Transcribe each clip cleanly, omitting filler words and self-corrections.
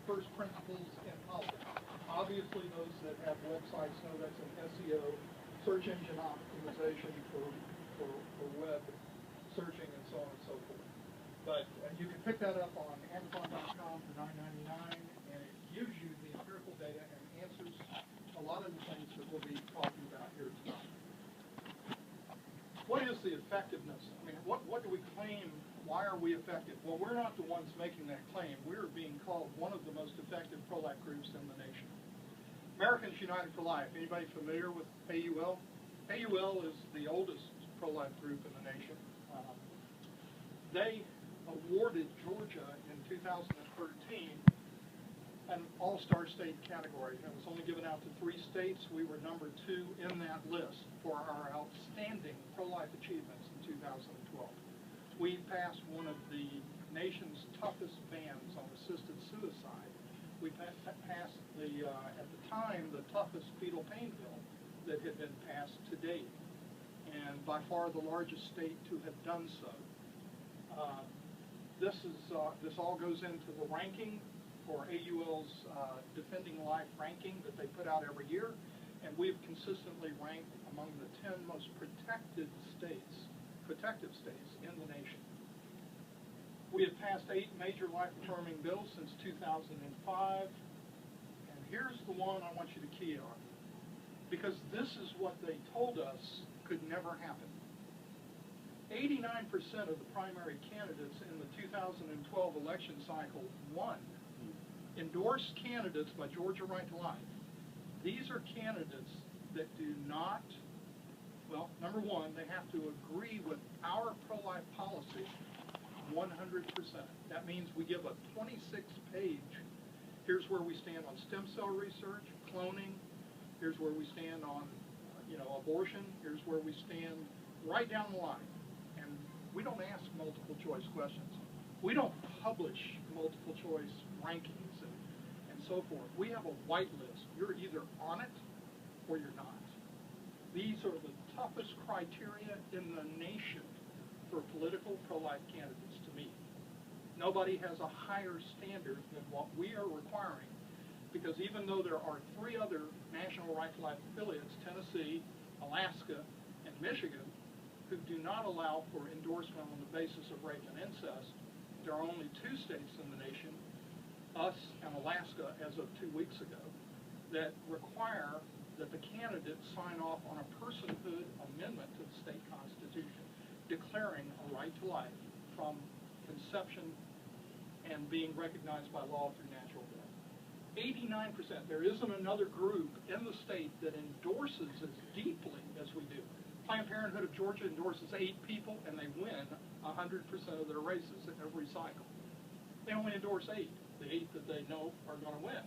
first principles in politics. Obviously, those that have websites know that's an SEO, search engine optimization for web searching and so on and so forth. But you can pick that up on Amazon.com for $9.99, and it gives you the empirical data and answers a lot of the things that we'll be talking about here tonight. What is the effectiveness? I mean, what do we claim? Why are we effective? Well, we're not the ones making that claim. We're being called one of the most effective pro-life groups in the nation. Americans United for Life. Anybody familiar with AUL? AUL is the oldest pro-life group in the nation. They awarded Georgia in 2013 an all-star state category. It was only given out to 3 states. We were number 2 in that list for our outstanding pro-life achievements in 2012. We passed one of the nation's toughest bans on assisted suicide. We passed at the time, the toughest fetal pain bill that had been passed to date, and by far the largest state to have done so. This all goes into the ranking for AUL's Defending Life ranking that they put out every year, and we've consistently ranked among the 10 most protective states in the nation. We have passed 8 major life-affirming bills since 2005, and here's the one I want you to key on, because this is what they told us could never happen. 89% of the primary candidates in the 2012 election cycle won. Endorsed candidates by Georgia Right to Life. These are candidates that do not, well, number one, they have to agree with our pro-life policy 100%. That means we give a 26-page, here's where we stand on stem cell research, cloning, here's where we stand on, abortion, here's where we stand right down the line. And we don't ask multiple choice questions. We don't publish multiple choice rankings and so forth. We have a white list. You're either on it or you're not. These are the toughest criteria in the nation for political pro-life candidates to meet. Nobody has a higher standard than what we are requiring, because even though there are 3 other National Right to Life affiliates, Tennessee, Alaska, and Michigan, who do not allow for endorsement on the basis of rape and incest, there are only 2 states in the nation, us and Alaska as of 2 weeks ago, that require that the candidates sign off on a personhood amendment to the state constitution, declaring a right to life from conception and being recognized by law through natural death. 89%. There isn't another group in the state that endorses as deeply as we do. Planned Parenthood of Georgia endorses 8 people, and they win 100% of their races in every cycle. They only endorse 8, the 8 that they know are going to win.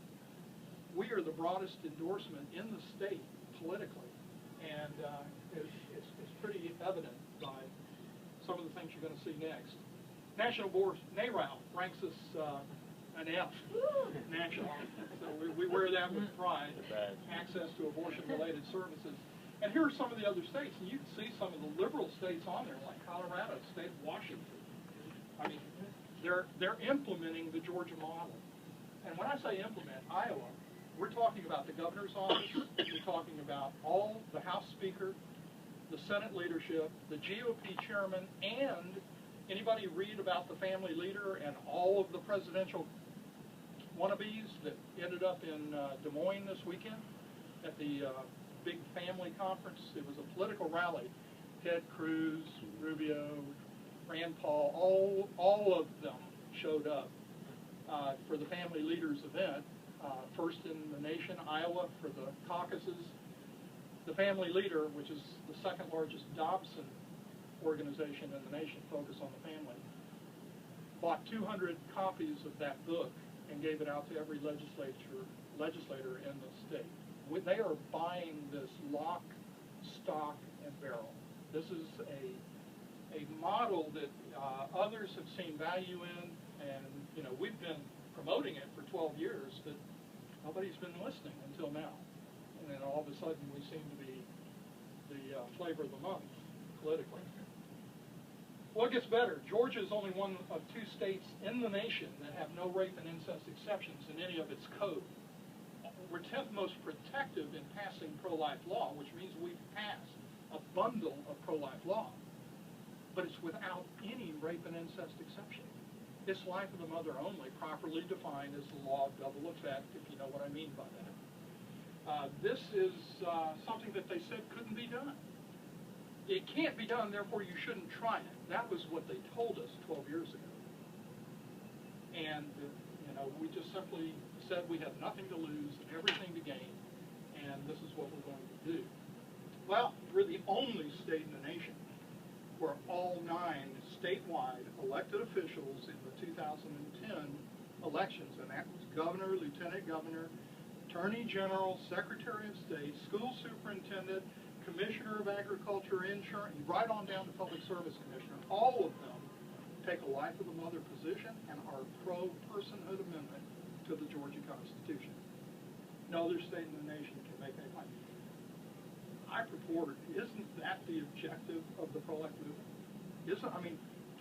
We are the broadest endorsement in the state politically, and it's pretty evident by some of the things you're going to see next. National Board, NARAL, ranks us an F national, so we wear that with pride. Access to abortion-related services. And here are some of the other states, and you can see some of the liberal states on there, like Colorado, state of Washington. I mean, they're implementing the Georgia model. And when I say implement, Iowa, we're talking about the governor's office, we're talking about all the House Speaker, the Senate leadership, the GOP chairman, and anybody read about the family leader and all of the presidential wannabes that ended up in Des Moines this weekend at the big family conference? It was a political rally. Ted Cruz, Rubio, Rand Paul, all of them showed up for the family leaders event. First in the nation, Iowa, for the caucuses. The family leader, which is the second largest Dobson organization in the nation focused on the family, bought 200 copies of that book and gave it out to every legislator in the state. They are buying this lock, stock, and barrel. This is a model that others have seen value in, and we've been promoting it for 12 years, but nobody's been listening until now. And then all of a sudden we seem to be the flavor of the month politically. Well, it gets better. Georgia is only one of 2 states in the nation that have no rape and incest exceptions in any of its code. We're 10th most protective in passing pro-life law, which means we've passed a bundle of pro-life law. But it's without any rape and incest exception. It's life of the mother only, properly defined as the law of double effect, if you know what I mean by that. This is something that they said couldn't be done. It can't be done, therefore you shouldn't try it. That was what they told us 12 years ago. And, we just simply said we had nothing to lose and everything to gain, and this is what we're going to do. Well, we're the only state in the nation where all 9 statewide elected officials in the 2010 elections, and that was governor, lieutenant governor, attorney general, secretary of state, school superintendent, commissioner of agriculture, insurance, right on down to public service commissioner, all of them take a life of the mother position and are pro-personhood amendment to the Georgia Constitution. No other state in the nation can make that claim. I purport, isn't that the objective of the pro-life movement?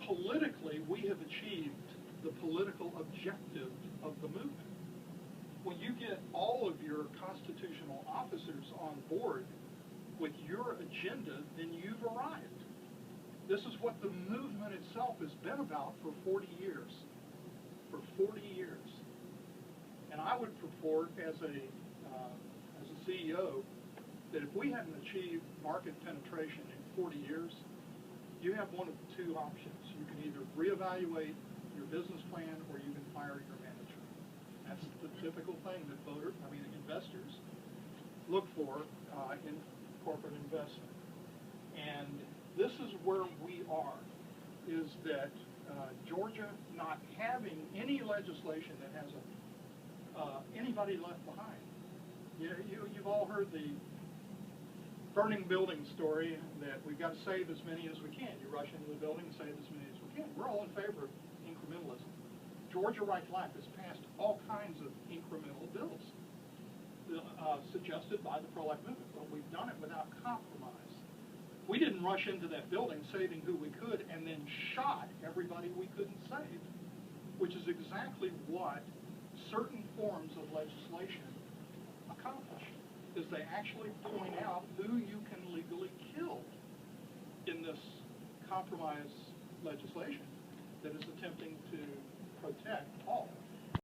Politically, we have achieved the political objective of the movement. When you get all of your constitutional officers on board with your agenda, then you've arrived. This is what the movement itself has been about for 40 years. For 40 years. And I would purport as a CEO that if we hadn't achieved market penetration in 40 years, you have one of 2 options. You can either reevaluate your business plan or you can fire your manager. That's the typical thing that investors look for in corporate investment. And this is where we are, is that Georgia not having any legislation that has anybody left behind. You've all heard the burning building story that we've got to save as many as we can. You rush into the building and save as many as we can. We're all in favor of incrementalism. Georgia Right to Life has passed all kinds of incremental bills suggested by the pro-life movement, but we've done it without compromise. We didn't rush into that building saving who we could and then shot everybody we couldn't save, which is exactly what certain forms of legislation accomplish, is they actually point out who you can legally kill in this compromise legislation that is attempting to protect all.